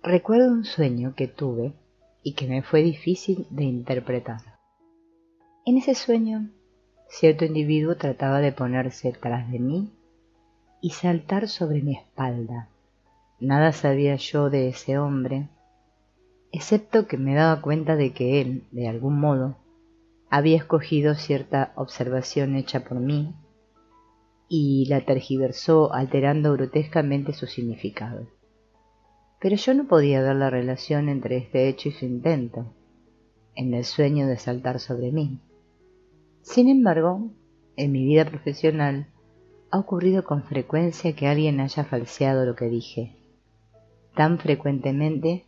Recuerdo un sueño que tuve y que me fue difícil de interpretar. En ese sueño, cierto individuo trataba de ponerse tras de mí y saltar sobre mi espalda. Nada sabía yo de ese hombre, excepto que me daba cuenta de que él, de algún modo, había escogido cierta observación hecha por mí y la tergiversó alterando grotescamente su significado. Pero yo no podía ver la relación entre este hecho y su intento, en el sueño de saltar sobre mí. Sin embargo, en mi vida profesional ha ocurrido con frecuencia que alguien haya falseado lo que dije, tan frecuentemente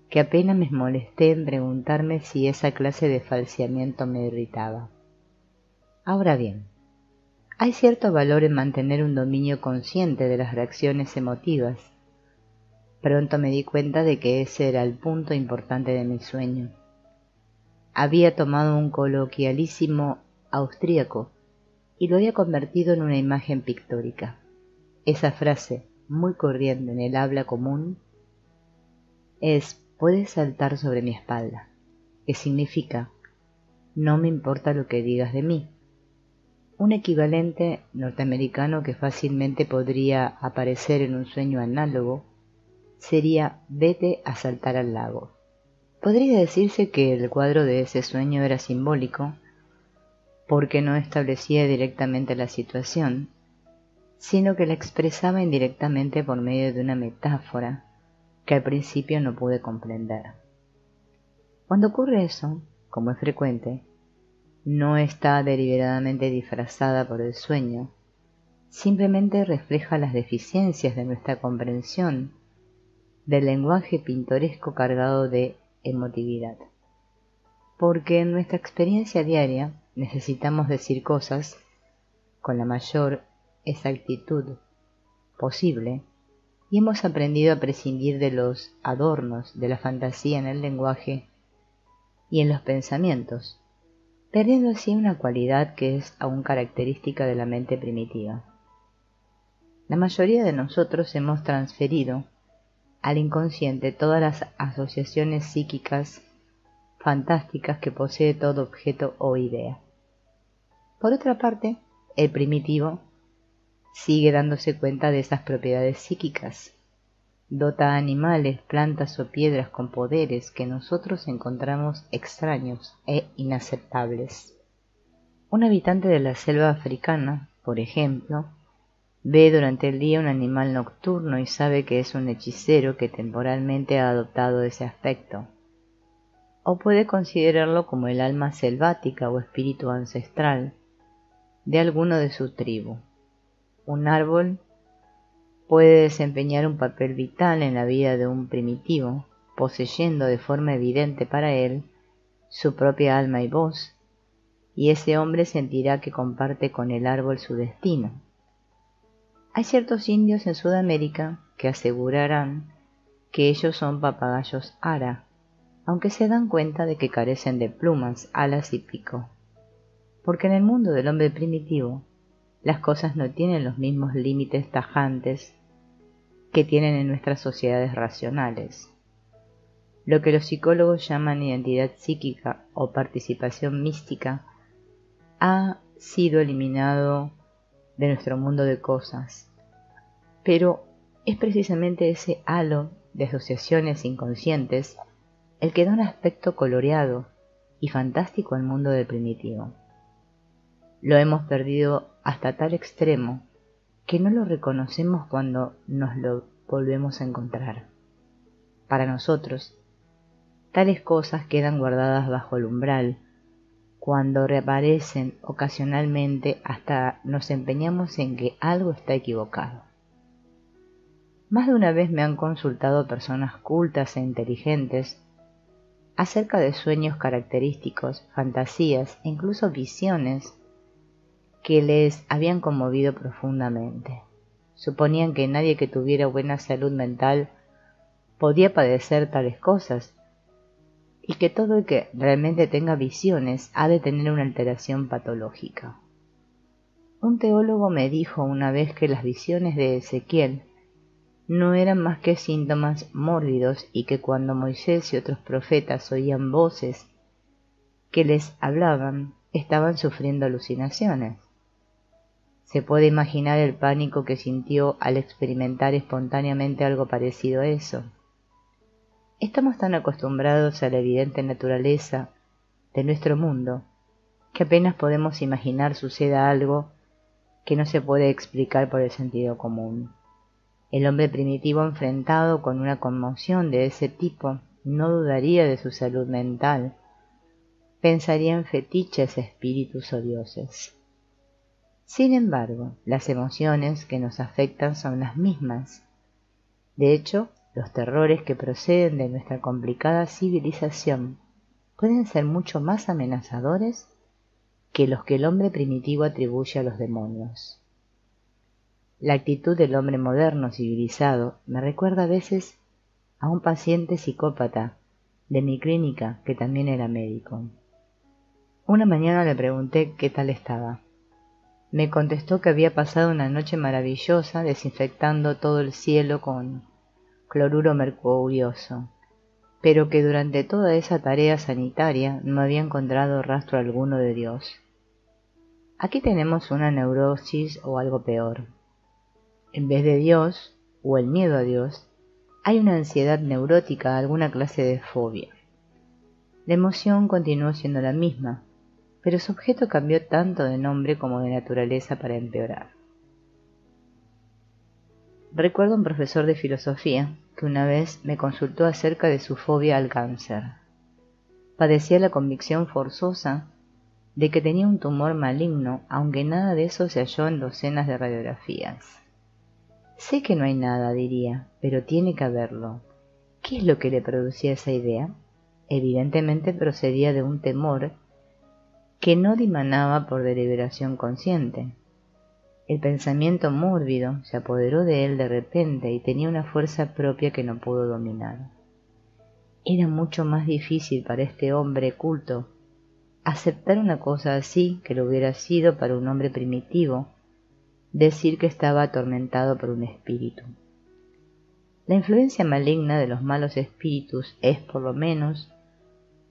que apenas me molesté en preguntarme si esa clase de falseamiento me irritaba. Ahora bien, hay cierto valor en mantener un dominio consciente de las reacciones emotivas. Pronto me di cuenta de que ese era el punto importante de mi sueño. Había tomado un coloquialísimo austríaco y lo había convertido en una imagen pictórica. Esa frase, muy corriente en el habla común, es «puedes saltar sobre mi espalda», que significa «no me importa lo que digas de mí». Un equivalente norteamericano que fácilmente podría aparecer en un sueño análogo sería «vete a saltar al lago». Podría decirse que el cuadro de ese sueño era simbólico, porque no establecía directamente la situación, sino que la expresaba indirectamente por medio de una metáfora que al principio no pude comprender. Cuando ocurre eso, como es frecuente, no está deliberadamente disfrazada por el sueño, simplemente refleja las deficiencias de nuestra comprensión del lenguaje pintoresco cargado de emotividad. Porque en nuestra experiencia diaria necesitamos decir cosas con la mayor exactitud posible y hemos aprendido a prescindir de los adornos de la fantasía en el lenguaje y en los pensamientos, perdiendo así una cualidad que es aún característica de la mente primitiva. La mayoría de nosotros hemos transferido al inconsciente todas las asociaciones psíquicas fantásticas que posee todo objeto o idea. Por otra parte, el primitivo sigue dándose cuenta de esas propiedades psíquicas. Dota a animales, plantas o piedras con poderes que nosotros encontramos extraños e inaceptables. Un habitante de la selva africana, por ejemplo, ve durante el día un animal nocturno y sabe que es un hechicero que temporalmente ha adoptado ese aspecto. O puede considerarlo como el alma selvática o espíritu ancestral de alguno de su tribu. Un árbol puede desempeñar un papel vital en la vida de un primitivo, poseyendo de forma evidente para él su propia alma y voz, y ese hombre sentirá que comparte con el árbol su destino. Hay ciertos indios en Sudamérica que asegurarán que ellos son papagayos ara, aunque se dan cuenta de que carecen de plumas, alas y pico. Porque en el mundo del hombre primitivo, las cosas no tienen los mismos límites tajantes que tienen en nuestras sociedades racionales. Lo que los psicólogos llaman identidad psíquica o participación mística ha sido eliminado de nuestro mundo de cosas, pero es precisamente ese halo de asociaciones inconscientes el que da un aspecto coloreado y fantástico al mundo del primitivo. Lo hemos perdido hasta tal extremo que no lo reconocemos cuando nos lo volvemos a encontrar. Para nosotros, tales cosas quedan guardadas bajo el umbral. Cuando reaparecen ocasionalmente, hasta nos empeñamos en que algo está equivocado. Más de una vez me han consultado personas cultas e inteligentes acerca de sueños característicos, fantasías e incluso visiones que les habían conmovido profundamente. Suponían que nadie que tuviera buena salud mental podía padecer tales cosas, y que todo el que realmente tenga visiones ha de tener una alteración patológica. Un teólogo me dijo una vez que las visiones de Ezequiel no eran más que síntomas mórbidos y que cuando Moisés y otros profetas oían voces que les hablaban, estaban sufriendo alucinaciones. Se puede imaginar el pánico que sintió al experimentar espontáneamente algo parecido a eso. Estamos tan acostumbrados a la evidente naturaleza de nuestro mundo que apenas podemos imaginar suceda algo que no se puede explicar por el sentido común. El hombre primitivo enfrentado con una conmoción de ese tipo no dudaría de su salud mental, pensaría en fetiches, espíritus o dioses. Sin embargo, las emociones que nos afectan son las mismas. De hecho, los terrores que proceden de nuestra complicada civilización pueden ser mucho más amenazadores que los que el hombre primitivo atribuye a los demonios. La actitud del hombre moderno civilizado me recuerda a veces a un paciente psicópata de mi clínica que también era médico. Una mañana le pregunté qué tal estaba. Me contestó que había pasado una noche maravillosa desinfectando todo el cielo con cloruro mercurioso, pero que durante toda esa tarea sanitaria no había encontrado rastro alguno de Dios. Aquí tenemos una neurosis o algo peor. En vez de Dios, o el miedo a Dios, hay una ansiedad neurótica, alguna clase de fobia. La emoción continuó siendo la misma, pero su objeto cambió tanto de nombre como de naturaleza para empeorar. Recuerdo un profesor de filosofía que una vez me consultó acerca de su fobia al cáncer. Padecía la convicción forzosa de que tenía un tumor maligno, aunque nada de eso se halló en docenas de radiografías. Sé que no hay nada, diría, pero tiene que haberlo. ¿Qué es lo que le producía esa idea? Evidentemente procedía de un temor que no dimanaba por deliberación consciente. El pensamiento mórbido se apoderó de él de repente y tenía una fuerza propia que no pudo dominar. Era mucho más difícil para este hombre culto aceptar una cosa así que lo hubiera sido para un hombre primitivo decir que estaba atormentado por un espíritu. La influencia maligna de los malos espíritus es, por lo menos,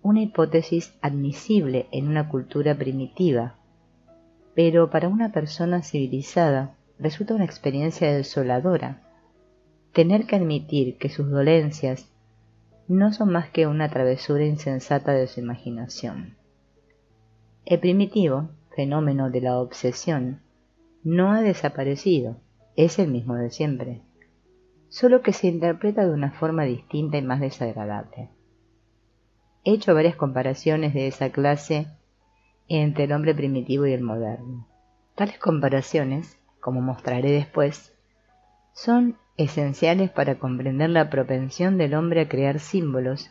una hipótesis admisible en una cultura primitiva, pero para una persona civilizada resulta una experiencia desoladora tener que admitir que sus dolencias no son más que una travesura insensata de su imaginación. El primitivo, fenómeno de la obsesión, no ha desaparecido, es el mismo de siempre, solo que se interpreta de una forma distinta y más desagradable. He hecho varias comparaciones de esa clase entre el hombre primitivo y el moderno. Tales comparaciones, como mostraré después, son esenciales para comprender la propensión del hombre a crear símbolos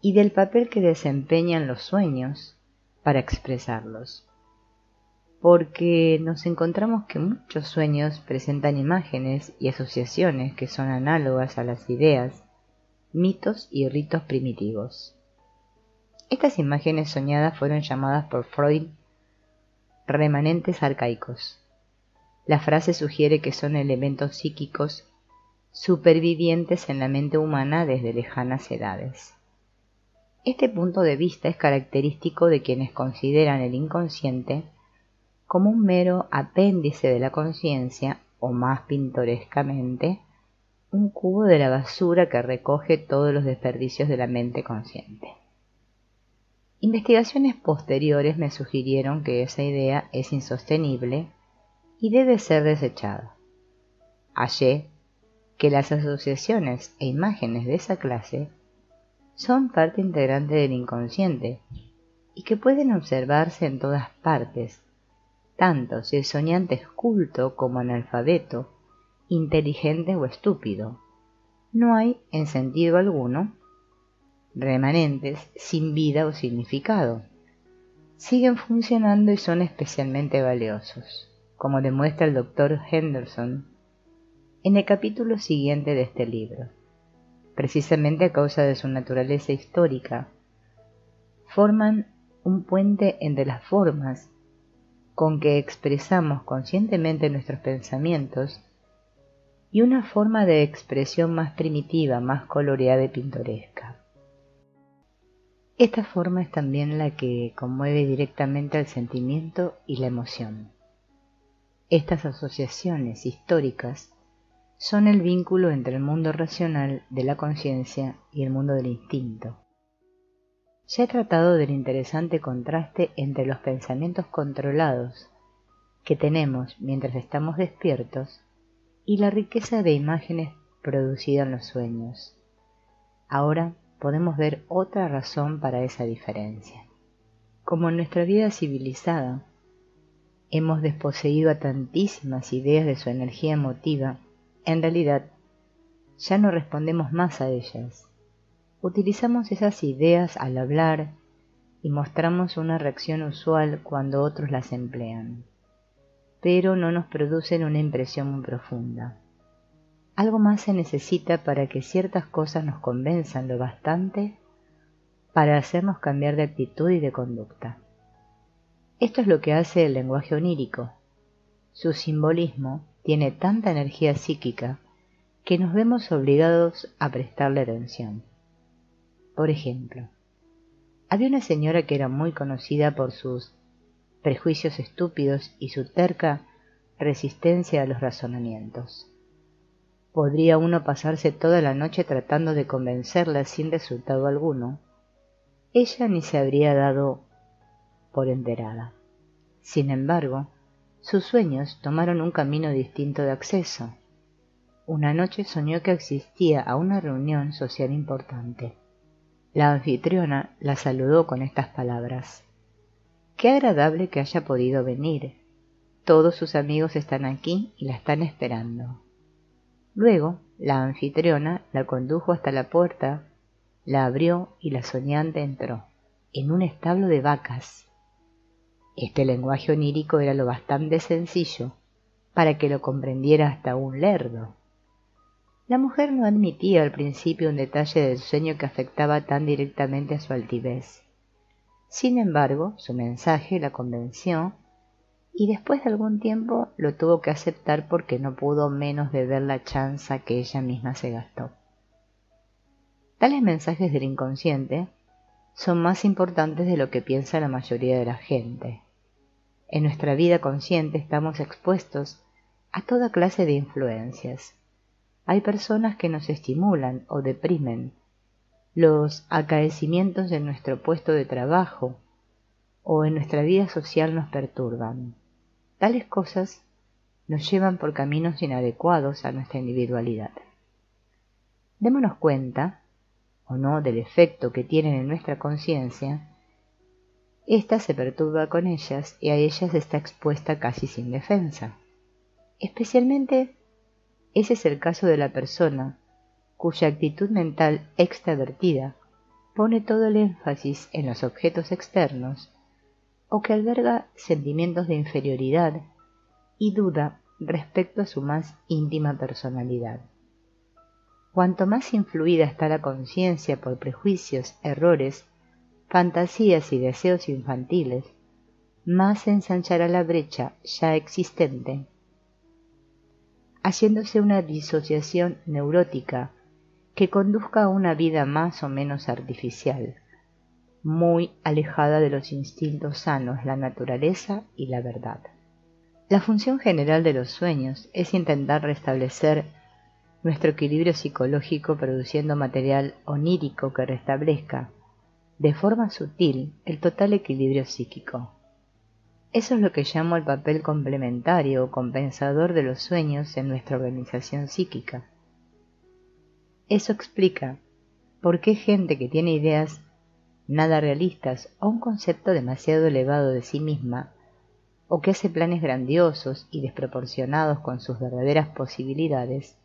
y del papel que desempeñan los sueños para expresarlos. Porque nos encontramos que muchos sueños presentan imágenes y asociaciones que son análogas a las ideas, mitos y ritos primitivos. Estas imágenes soñadas fueron llamadas por Freud remanentes arcaicos. La frase sugiere que son elementos psíquicos supervivientes en la mente humana desde lejanas edades. Este punto de vista es característico de quienes consideran el inconsciente como un mero apéndice de la conciencia, o más pintorescamente, un cubo de la basura que recoge todos los desperdicios de la mente consciente. Investigaciones posteriores me sugirieron que esa idea es insostenible y debe ser desechada. Hallé que las asociaciones e imágenes de esa clase son parte integrante del inconsciente y que pueden observarse en todas partes, tanto si el soñante es culto como analfabeto, inteligente o estúpido. No hay, en sentido alguno, remanentes sin vida o significado. Siguen funcionando y son especialmente valiosos, como demuestra el Dr. Henderson en el capítulo siguiente de este libro. Precisamente a causa de su naturaleza histórica, forman un puente entre las formas con que expresamos conscientemente nuestros pensamientos y una forma de expresión más primitiva, más coloreada y pintoresca. Esta forma es también la que conmueve directamente al sentimiento y la emoción. Estas asociaciones históricas son el vínculo entre el mundo racional de la conciencia y el mundo del instinto. Ya he tratado del interesante contraste entre los pensamientos controlados que tenemos mientras estamos despiertos y la riqueza de imágenes producida en los sueños. Ahora podemos ver otra razón para esa diferencia. Como en nuestra vida civilizada hemos desposeído a tantísimas ideas de su energía emotiva, en realidad ya no respondemos más a ellas. Utilizamos esas ideas al hablar y mostramos una reacción usual cuando otros las emplean, pero no nos producen una impresión muy profunda. Algo más se necesita para que ciertas cosas nos convenzan lo bastante para hacernos cambiar de actitud y de conducta. Esto es lo que hace el lenguaje onírico. Su simbolismo tiene tanta energía psíquica que nos vemos obligados a prestarle atención. Por ejemplo, había una señora que era muy conocida por sus prejuicios estúpidos y su terca resistencia a los razonamientos. Podría uno pasarse toda la noche tratando de convencerla sin resultado alguno. Ella ni se habría dado por enterada. Sin embargo, sus sueños tomaron un camino distinto de acceso. Una noche soñó que asistía a una reunión social importante. La anfitriona la saludó con estas palabras: «Qué agradable que haya podido venir. Todos sus amigos están aquí y la están esperando». Luego, la anfitriona la condujo hasta la puerta, la abrió y la soñante entró, en un establo de vacas. Este lenguaje onírico era lo bastante sencillo para que lo comprendiera hasta un lerdo. La mujer no admitía al principio un detalle del sueño que afectaba tan directamente a su altivez. Sin embargo, su mensaje la convenció y después de algún tiempo lo tuvo que aceptar porque no pudo menos de ver la chanza que ella misma se gastó. Tales mensajes del inconsciente son más importantes de lo que piensa la mayoría de la gente. En nuestra vida consciente estamos expuestos a toda clase de influencias. Hay personas que nos estimulan o deprimen, los acaecimientos de nuestro puesto de trabajo o en nuestra vida social nos perturban. Tales cosas nos llevan por caminos inadecuados a nuestra individualidad. Démonos cuenta, o no, del efecto que tienen en nuestra conciencia. Ésta se perturba con ellas y a ellas está expuesta casi sin defensa. Especialmente ese es el caso de la persona cuya actitud mental extravertida pone todo el énfasis en los objetos externos o que alberga sentimientos de inferioridad y duda respecto a su más íntima personalidad. Cuanto más influida está la conciencia por prejuicios, errores, fantasías y deseos infantiles, más se ensanchará la brecha ya existente, haciéndose una disociación neurótica que conduzca a una vida más o menos artificial, muy alejada de los instintos sanos, la naturaleza y la verdad. La función general de los sueños es intentar restablecer nuestro equilibrio psicológico produciendo material onírico que restablezca, de forma sutil, el total equilibrio psíquico. Eso es lo que llamo el papel complementario o compensador de los sueños en nuestra organización psíquica. Eso explica por qué gente que tiene ideas nada realistas o un concepto demasiado elevado de sí misma, o que hace planes grandiosos y desproporcionados con sus verdaderas posibilidades,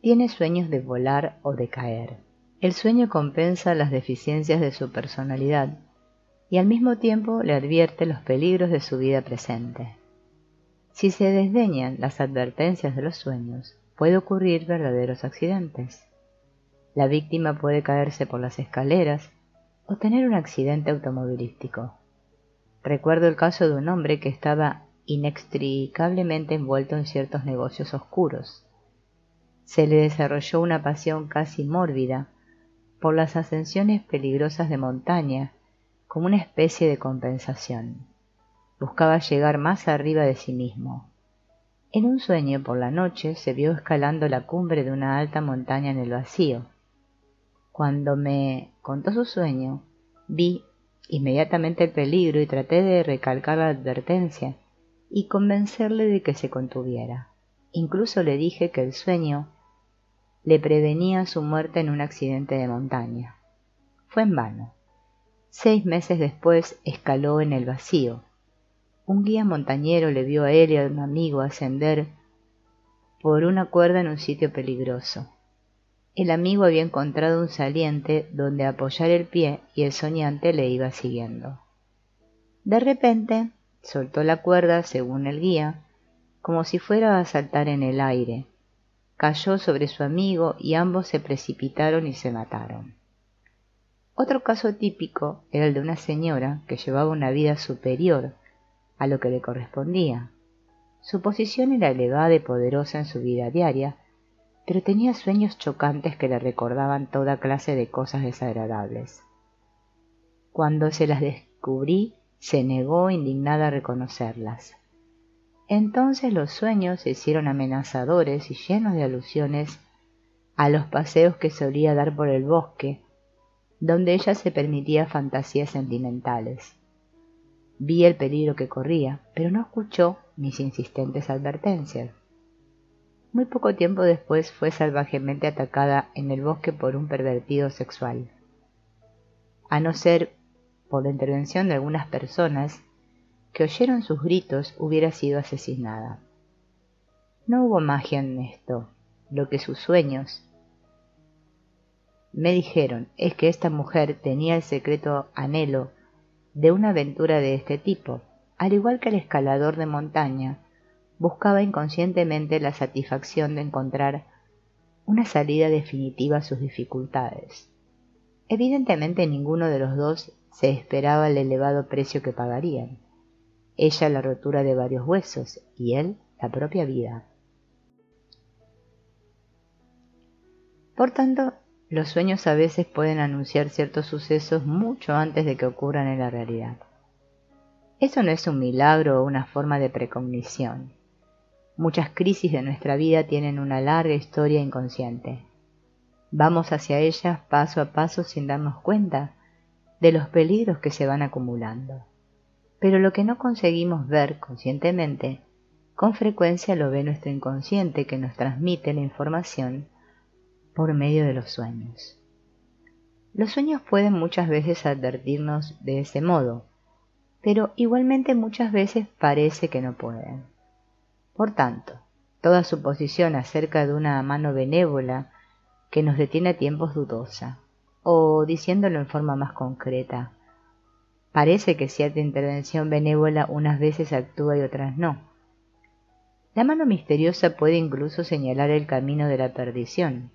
tiene sueños de volar o de caer. El sueño compensa las deficiencias de su personalidad y al mismo tiempo le advierte los peligros de su vida presente. Si se desdeñan las advertencias de los sueños, puede ocurrir verdaderos accidentes. La víctima puede caerse por las escaleras o tener un accidente automovilístico. Recuerdo el caso de un hombre que estaba inextricablemente envuelto en ciertos negocios oscuros. se le desarrolló una pasión casi mórbida por las ascensiones peligrosas de montaña como una especie de compensación. Buscaba llegar más arriba de sí mismo. En un sueño por la noche se vio escalando la cumbre de una alta montaña en el vacío. Cuando me contó su sueño, vi inmediatamente el peligro y traté de recalcar la advertencia y convencerle de que se contuviera. Incluso le dije que el sueño le prevenía su muerte en un accidente de montaña. Fue en vano. 6 meses después escaló en el vacío. Un guía montañero le vio a él y a un amigo ascender por una cuerda en un sitio peligroso. El amigo había encontrado un saliente donde apoyar el pie y el soñante le iba siguiendo. De repente soltó la cuerda, según el guía, como si fuera a saltar en el aire. Cayó sobre su amigo y ambos se precipitaron y se mataron. Otro caso típico era el de una señora que llevaba una vida superior a lo que le correspondía. Su posición era elevada y poderosa en su vida diaria, pero tenía sueños chocantes que le recordaban toda clase de cosas desagradables. Cuando se las descubrí, se negó indignada a reconocerlas. Entonces los sueños se hicieron amenazadores y llenos de alusiones a los paseos que solía dar por el bosque, donde ella se permitía fantasías sentimentales. Vi el peligro que corría, pero no escuchó mis insistentes advertencias. Muy poco tiempo después fue salvajemente atacada en el bosque por un pervertido sexual. A no ser por la intervención de algunas personas que oyeron sus gritos, hubiera sido asesinada. No hubo magia en esto. Lo que sus sueños me dijeron es que esta mujer tenía el secreto anhelo de una aventura de este tipo. Al igual que el escalador de montaña, buscaba inconscientemente la satisfacción de encontrar una salida definitiva a sus dificultades. Evidentemente ninguno de los dos se esperaba el elevado precio que pagarían. Ella la rotura de varios huesos y él la propia vida. Por tanto, los sueños a veces pueden anunciar ciertos sucesos mucho antes de que ocurran en la realidad. Eso no es un milagro o una forma de precognición. Muchas crisis de nuestra vida tienen una larga historia inconsciente. Vamos hacia ellas paso a paso sin darnos cuenta de los peligros que se van acumulando. Pero lo que no conseguimos ver conscientemente, con frecuencia lo ve nuestro inconsciente que nos transmite la información por medio de los sueños. Los sueños pueden muchas veces advertirnos de ese modo, pero igualmente muchas veces parece que no pueden. Por tanto, toda suposición acerca de una mano benévola que nos detiene a tiempo es dudosa, o diciéndolo en forma más concreta, parece que cierta intervención benévola unas veces actúa y otras no. La mano misteriosa puede incluso señalar el camino de la perdición.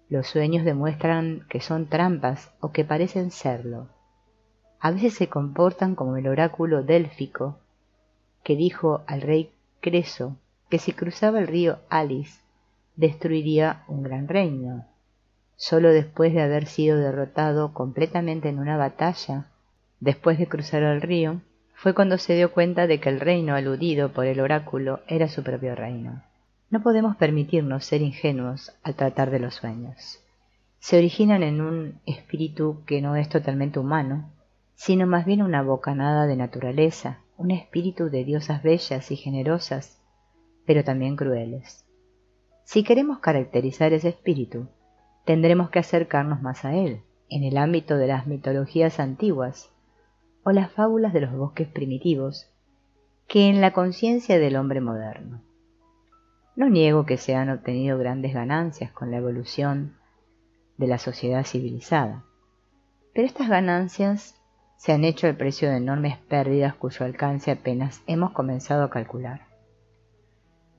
Los sueños demuestran que son trampas o que parecen serlo. A veces se comportan como el oráculo délfico que dijo al rey Creso que si cruzaba el río Alis destruiría un gran reino. Solo después de haber sido derrotado completamente en una batalla, después de cruzar el río, fue cuando se dio cuenta de que el reino aludido por el oráculo era su propio reino. No podemos permitirnos ser ingenuos al tratar de los sueños. Se originan en un espíritu que no es totalmente humano, sino más bien una bocanada de naturaleza, un espíritu de diosas bellas y generosas, pero también crueles. Si queremos caracterizar ese espíritu, tendremos que acercarnos más a él, en el ámbito de las mitologías antiguas o las fábulas de los bosques primitivos, que en la conciencia del hombre moderno. No niego que se han obtenido grandes ganancias con la evolución de la sociedad civilizada, pero estas ganancias se han hecho al precio de enormes pérdidas cuyo alcance apenas hemos comenzado a calcular.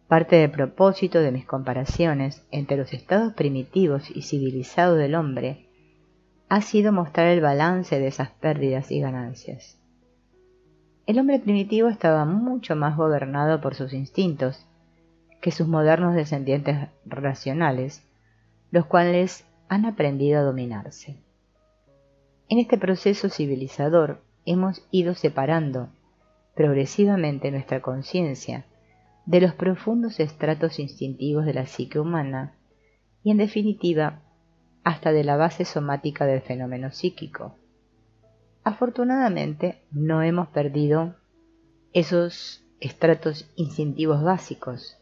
Parte del propósito de mis comparaciones entre los estados primitivos y civilizados del hombre ha sido mostrar el balance de esas pérdidas y ganancias. El hombre primitivo estaba mucho más gobernado por sus instintos que sus modernos descendientes racionales, los cuales han aprendido a dominarse. En este proceso civilizador hemos ido separando progresivamente nuestra conciencia de los profundos estratos instintivos de la psique humana y, en definitiva, hasta de la base somática del fenómeno psíquico. Afortunadamente, no hemos perdido esos estratos instintivos básicos.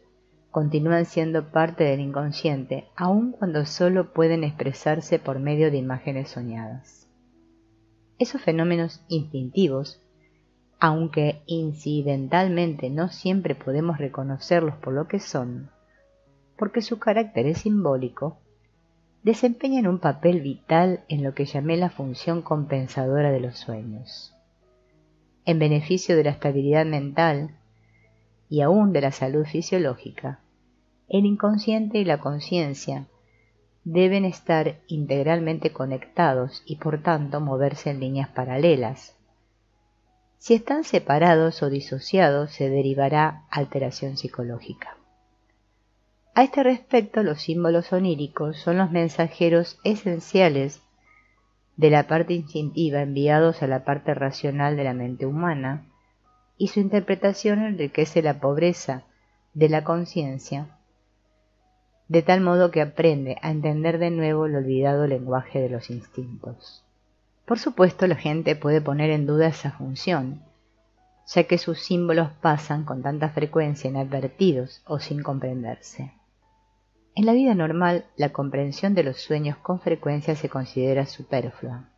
Continúan siendo parte del inconsciente, aun cuando solo pueden expresarse por medio de imágenes soñadas. Esos fenómenos instintivos, aunque incidentalmente no siempre podemos reconocerlos por lo que son, porque su carácter es simbólico, desempeñan un papel vital en lo que llamé la función compensadora de los sueños. En beneficio de la estabilidad mental y aún de la salud fisiológica, el inconsciente y la conciencia deben estar integralmente conectados y por tanto moverse en líneas paralelas. Si están separados o disociados, se derivará alteración psicológica. A este respecto, los símbolos oníricos son los mensajeros esenciales de la parte instintiva enviados a la parte racional de la mente humana, y su interpretación enriquece la pobreza de la conciencia, de tal modo que aprende a entender de nuevo el olvidado lenguaje de los instintos. Por supuesto, la gente puede poner en duda esa función, ya que sus símbolos pasan con tanta frecuencia inadvertidos o sin comprenderse. En la vida normal, la comprensión de los sueños con frecuencia se considera superflua.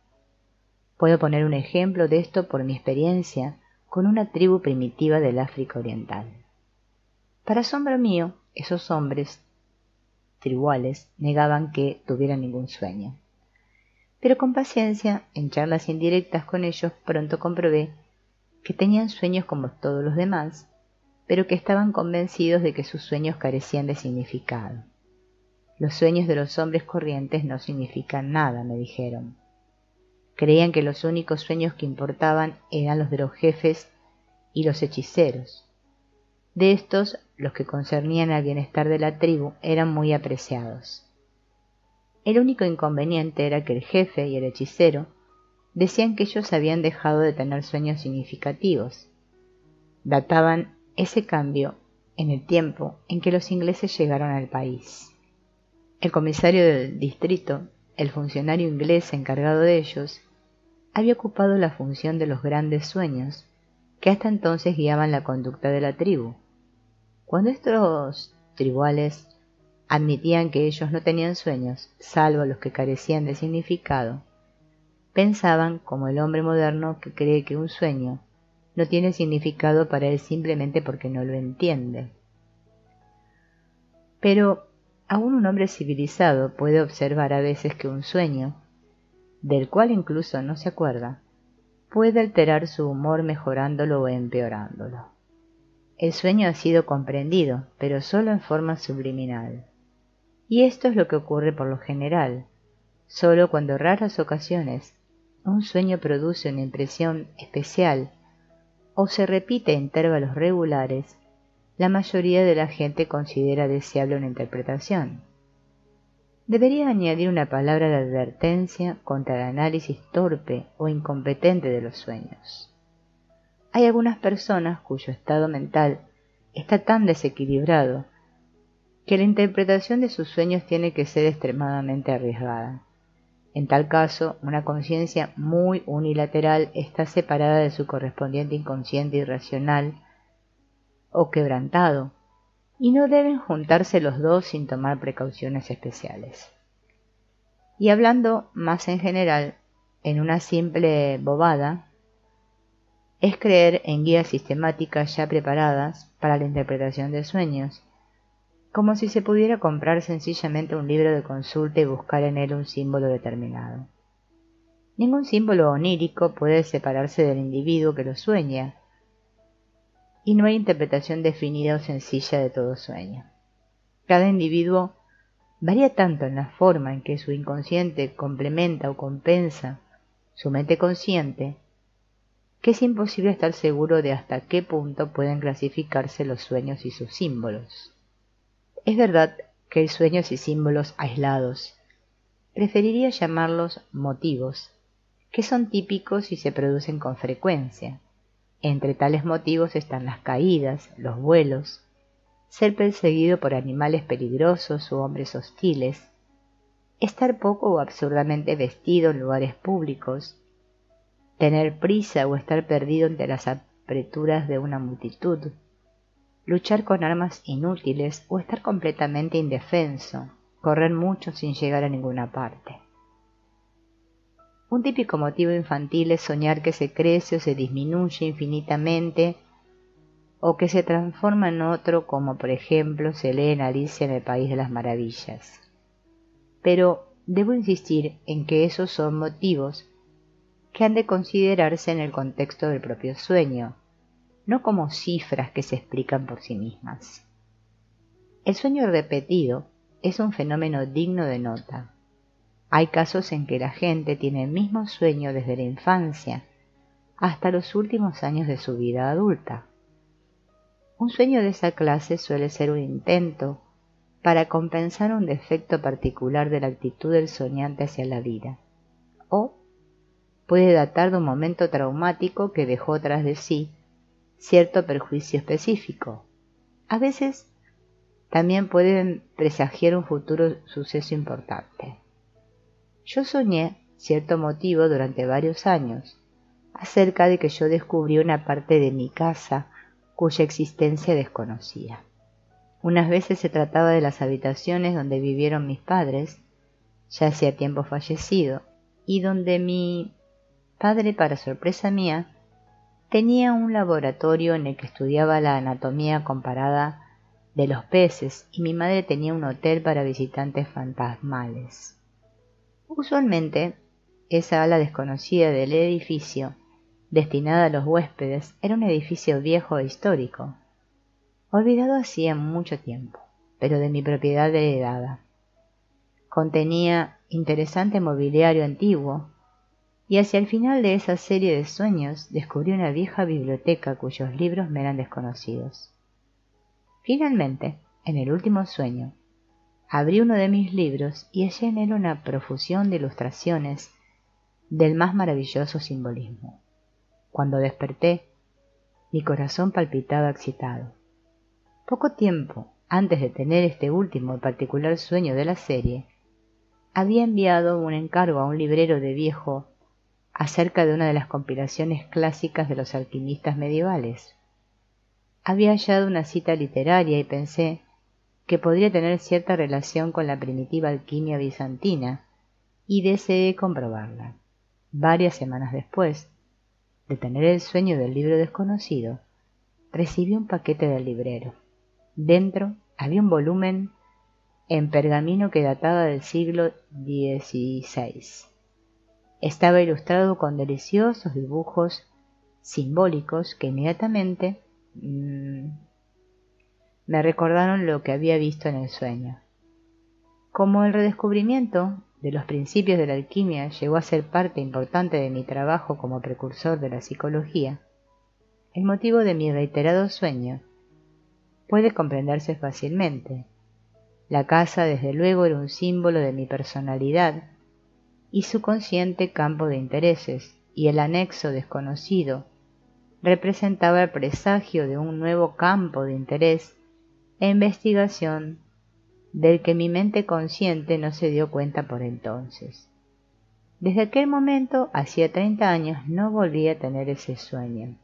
Puedo poner un ejemplo de esto por mi experiencia con una tribu primitiva del África Oriental. Para asombro mío, esos hombres tribales negaban que tuvieran ningún sueño. Pero con paciencia, en charlas indirectas con ellos, pronto comprobé que tenían sueños como todos los demás, pero que estaban convencidos de que sus sueños carecían de significado. Los sueños de los hombres corrientes no significan nada, me dijeron. Creían que los únicos sueños que importaban eran los de los jefes y los hechiceros. De estos, los que concernían al bienestar de la tribu eran muy apreciados. El único inconveniente era que el jefe y el hechicero decían que ellos habían dejado de tener sueños significativos. Databan ese cambio en el tiempo en que los ingleses llegaron al país. El comisario del distrito, el funcionario inglés encargado de ellos, había ocupado la función de los grandes sueños que hasta entonces guiaban la conducta de la tribu. Cuando estos tribales admitían que ellos no tenían sueños, salvo los que carecían de significado, pensaban, como el hombre moderno que cree que un sueño no tiene significado para él simplemente porque no lo entiende. Pero aún un hombre civilizado puede observar a veces que un sueño, del cual incluso no se acuerda, puede alterar su humor mejorándolo o empeorándolo. El sueño ha sido comprendido, pero solo en forma subliminal. Y esto es lo que ocurre por lo general. Solo cuando en raras ocasiones un sueño produce una impresión especial o se repite en intervalos regulares, la mayoría de la gente considera deseable una interpretación. Debería añadir una palabra de advertencia contra el análisis torpe o incompetente de los sueños. Hay algunas personas cuyo estado mental está tan desequilibrado que la interpretación de sus sueños tiene que ser extremadamente arriesgada. En tal caso, una conciencia muy unilateral está separada de su correspondiente inconsciente irracional o quebrantado, y no deben juntarse los dos sin tomar precauciones especiales. Y hablando más en general, en una simple bobada, es creer en guías sistemáticas ya preparadas para la interpretación de sueños, como si se pudiera comprar sencillamente un libro de consulta y buscar en él un símbolo determinado. Ningún símbolo onírico puede separarse del individuo que lo sueña, y no hay interpretación definida o sencilla de todo sueño. Cada individuo varía tanto en la forma en que su inconsciente complementa o compensa su mente consciente, que es imposible estar seguro de hasta qué punto pueden clasificarse los sueños y sus símbolos. Es verdad que hay sueños y símbolos aislados. Preferiría llamarlos motivos, que son típicos y se producen con frecuencia. Entre tales motivos están las caídas, los vuelos, ser perseguido por animales peligrosos u hombres hostiles, estar poco o absurdamente vestido en lugares públicos, tener prisa o estar perdido entre las apreturas de una multitud, luchar con armas inútiles o estar completamente indefenso, correr mucho sin llegar a ninguna parte. Un típico motivo infantil es soñar que se crece o se disminuye infinitamente o que se transforma en otro, como por ejemplo se lee en Alicia en el País de las Maravillas. Pero debo insistir en que esos son motivos que han de considerarse en el contexto del propio sueño, no como cifras que se explican por sí mismas. El sueño repetido es un fenómeno digno de nota. Hay casos en que la gente tiene el mismo sueño desde la infancia hasta los últimos años de su vida adulta. Un sueño de esa clase suele ser un intento para compensar un defecto particular de la actitud del soñante hacia la vida, o puede datar de un momento traumático que dejó tras de sí cierto perjuicio específico. A veces también pueden presagiar un futuro suceso importante. Yo soñé cierto motivo durante varios años, acerca de que yo descubrí una parte de mi casa cuya existencia desconocía. Unas veces se trataba de las habitaciones donde vivieron mis padres, ya hacía tiempo fallecido, y donde mi padre, para sorpresa mía, tenía un laboratorio en el que estudiaba la anatomía comparada de los peces y mi madre tenía un hotel para visitantes fantasmales. Usualmente, esa ala desconocida del edificio, destinada a los huéspedes, era un edificio viejo e histórico, olvidado hacía mucho tiempo, pero de mi propiedad heredada. Contenía interesante mobiliario antiguo, y hacia el final de esa serie de sueños descubrí una vieja biblioteca cuyos libros me eran desconocidos. Finalmente, en el último sueño, abrí uno de mis libros y hallé en él una profusión de ilustraciones del más maravilloso simbolismo. Cuando desperté, mi corazón palpitaba excitado. Poco tiempo antes de tener este último y particular sueño de la serie, había enviado un encargo a un librero de viejo acerca de una de las compilaciones clásicas de los alquimistas medievales. Había hallado una cita literaria y pensé que podría tener cierta relación con la primitiva alquimia bizantina, y deseé comprobarla. Varias semanas después de tener el sueño del libro desconocido, recibí un paquete del librero. Dentro había un volumen en pergamino que databa del siglo XVI. Estaba ilustrado con deliciosos dibujos simbólicos que inmediatamente me recordaron lo que había visto en el sueño. Como el redescubrimiento de los principios de la alquimia llegó a ser parte importante de mi trabajo como precursor de la psicología, el motivo de mi reiterado sueño puede comprenderse fácilmente. La casa, desde luego, era un símbolo de mi personalidad y su consciente campo de intereses, y el anexo desconocido representaba el presagio de un nuevo campo de interés e investigación del que mi mente consciente no se dio cuenta por entonces. Desde aquel momento, hacía 30 años, no volví a tener ese sueño.